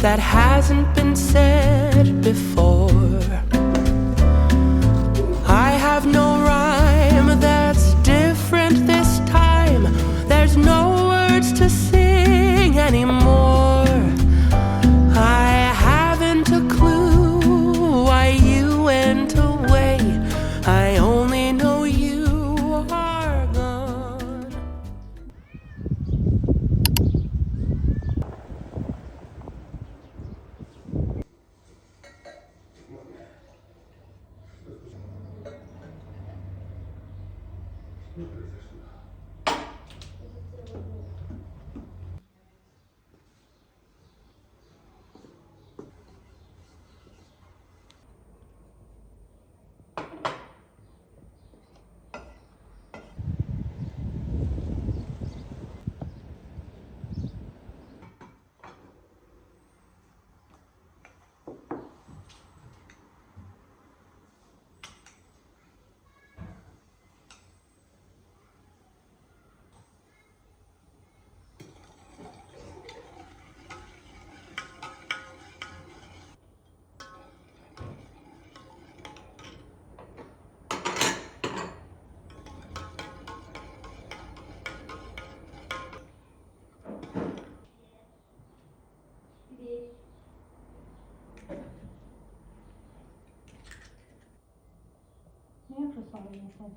that hasn't been said before. I have no rhyme that's different this time. There's no words to sing anymore. I haven't a clue why you went away. I only know you are gone. Ne yapıyorsun sen?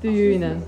Düğünen.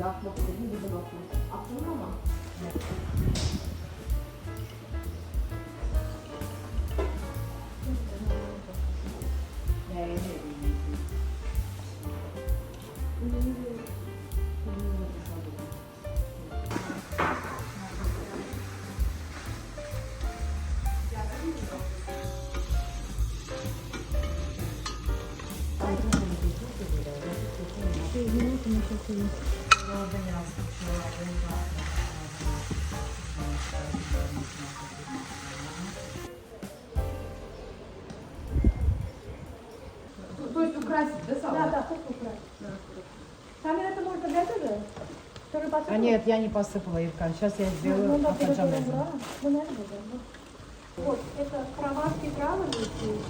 Atmak istedim, bizim atmak. Aklım ama. То есть украсить, да, салат? Да, да, только украсть. Там это можно для этого? Который А посыпал? нет, я не посыпала, Ирка. Сейчас я сделаю Ну, да, пападжанезу. перебрала. Ну, наверное, да. Вот, это кроватки травы здесь.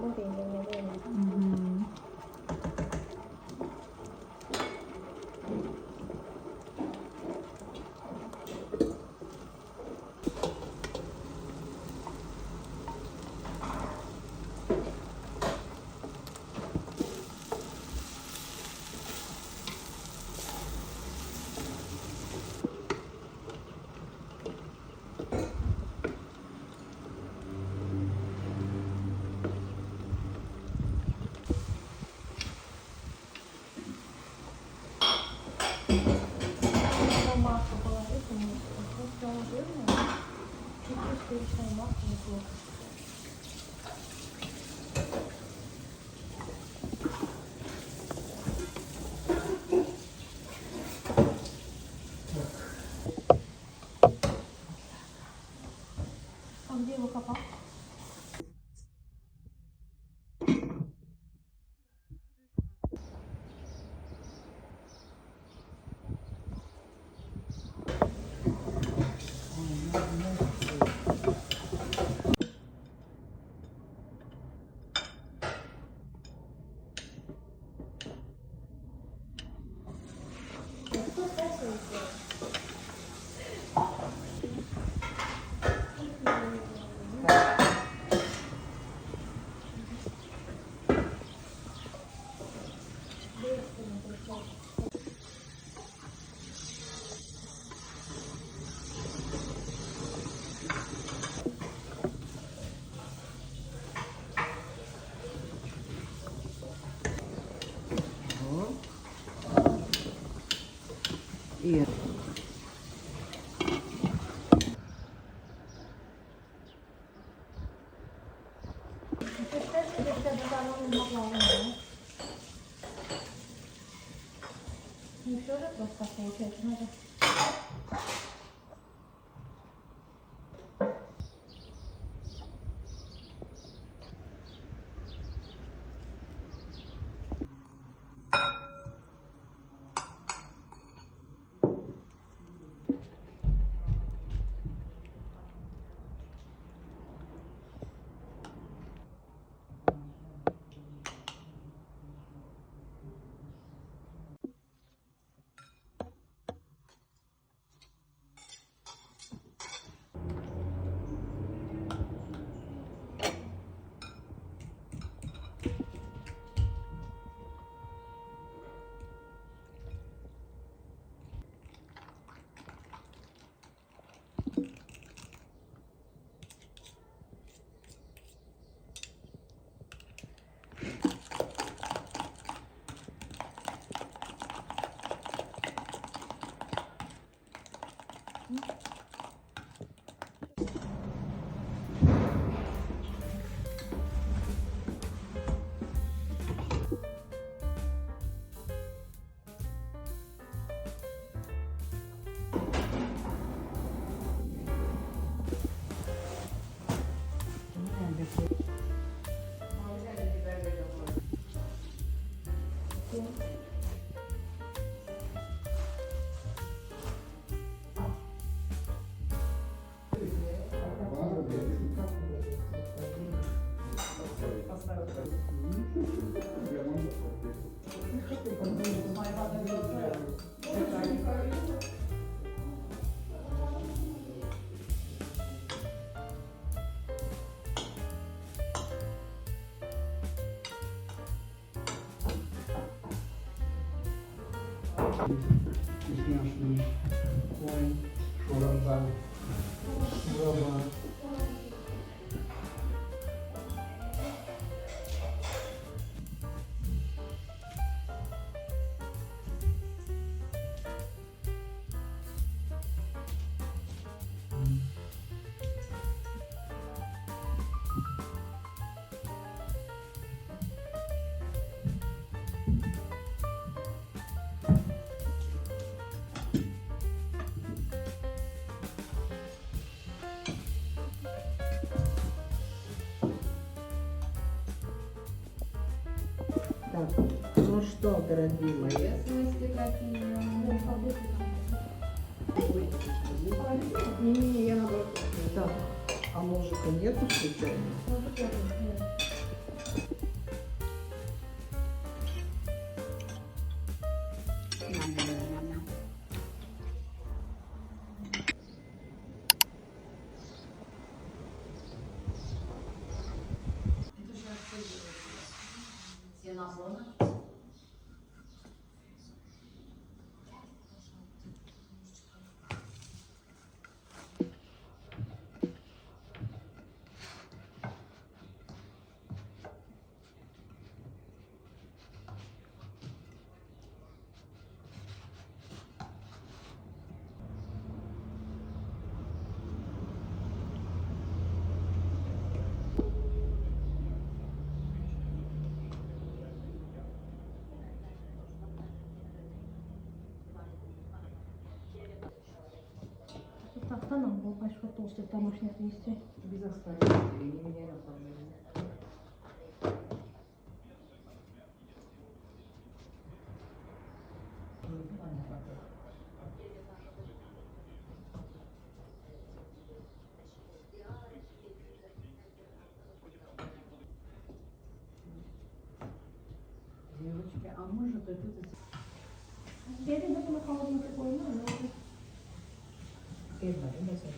không tiền nhiều nhiều tiền. Мгм. Там масло положить, ну все жирное. Чуть-чуть сливочное масло неплохо. А где его копал? И Не все же просто так получается, надо. Вкусняшный конь, шурабан, шурабан. так, ну что, дорогие мои, Не, я наоборот. так, а ножика нету случайно? Когда нам было большой толстых домашних листьев? Без остальных, не меня оформляли. Девочки, а может это... Я тебе на холодильник пойму, но... Первое, не сегодня.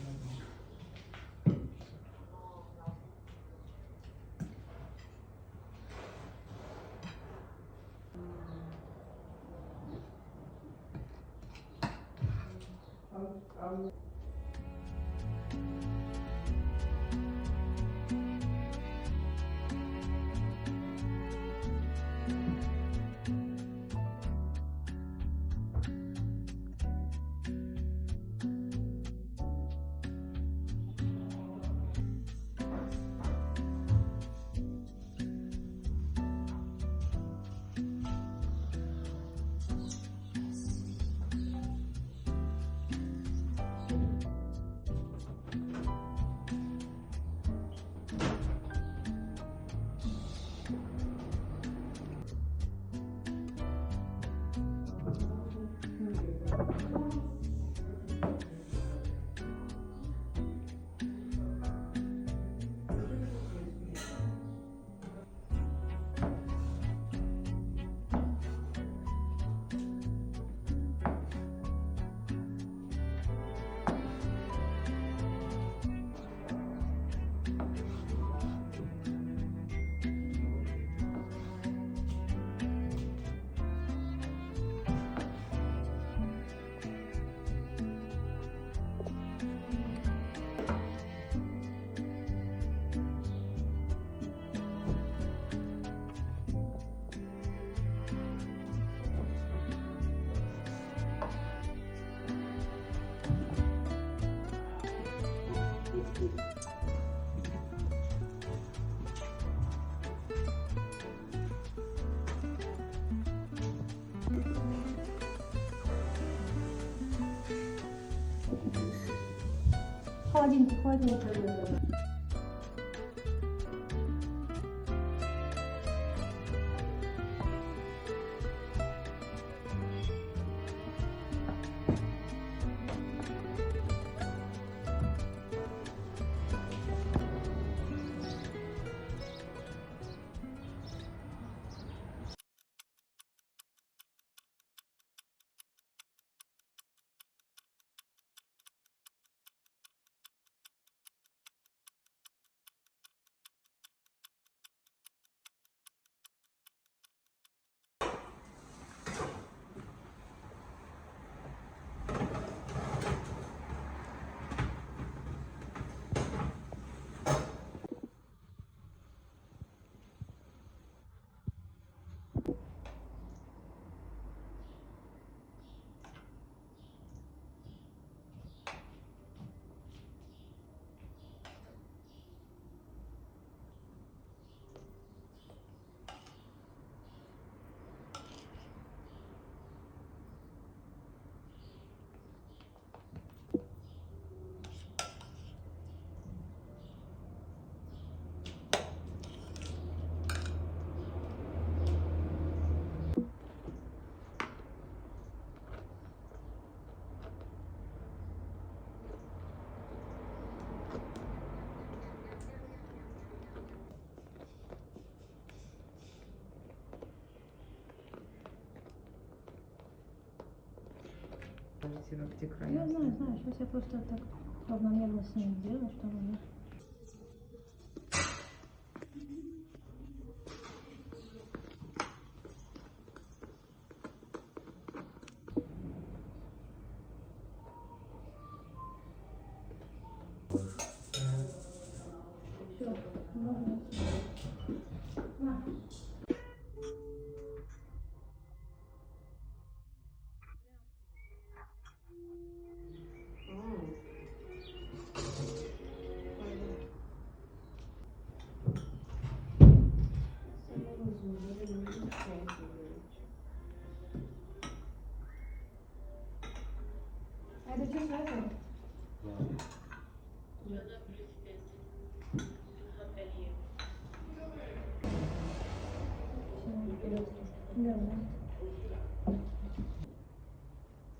Холодильник. Где края? Я знаю. Сейчас я просто так равномерно с ним сделаю, чтобы она... Все, можно. На. А это что,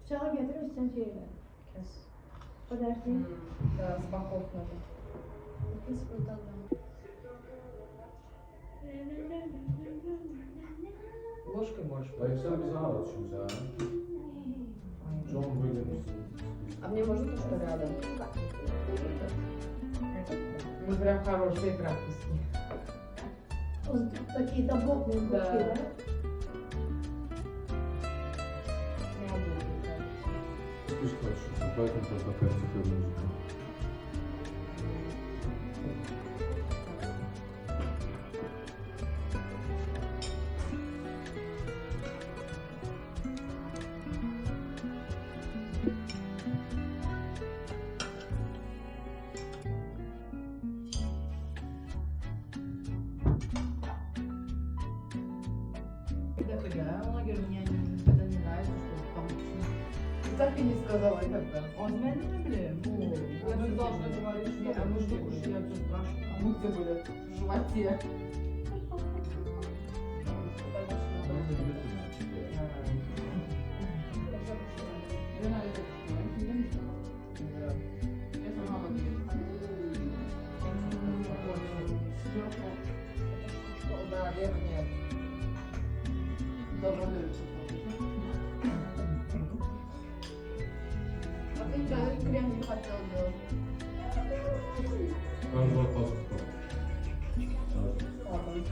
Bıçağı getirir misin şeyle? Kes. O dersin. Да, с боков надо. Kes buradan da. Ложкой можешь. Да и все обязательно учимся, а? Чем выйдем? А мне можно то, что рядом? Мы прям хорошие практики. Ось такі добротні Да. бочки, да? Ты что, поэтому только такая циферка. Дофига, она говорит, мне никогда не нравится, что там очень... Так и не сказала когда. Он меня не люблю. Я же должна говорить, что... А мы что, уж я все спрашиваю, а мы где были? В животе. Да, верхняя. Довольно. А ти крем не хотів делать. Там вот просто. Ладно.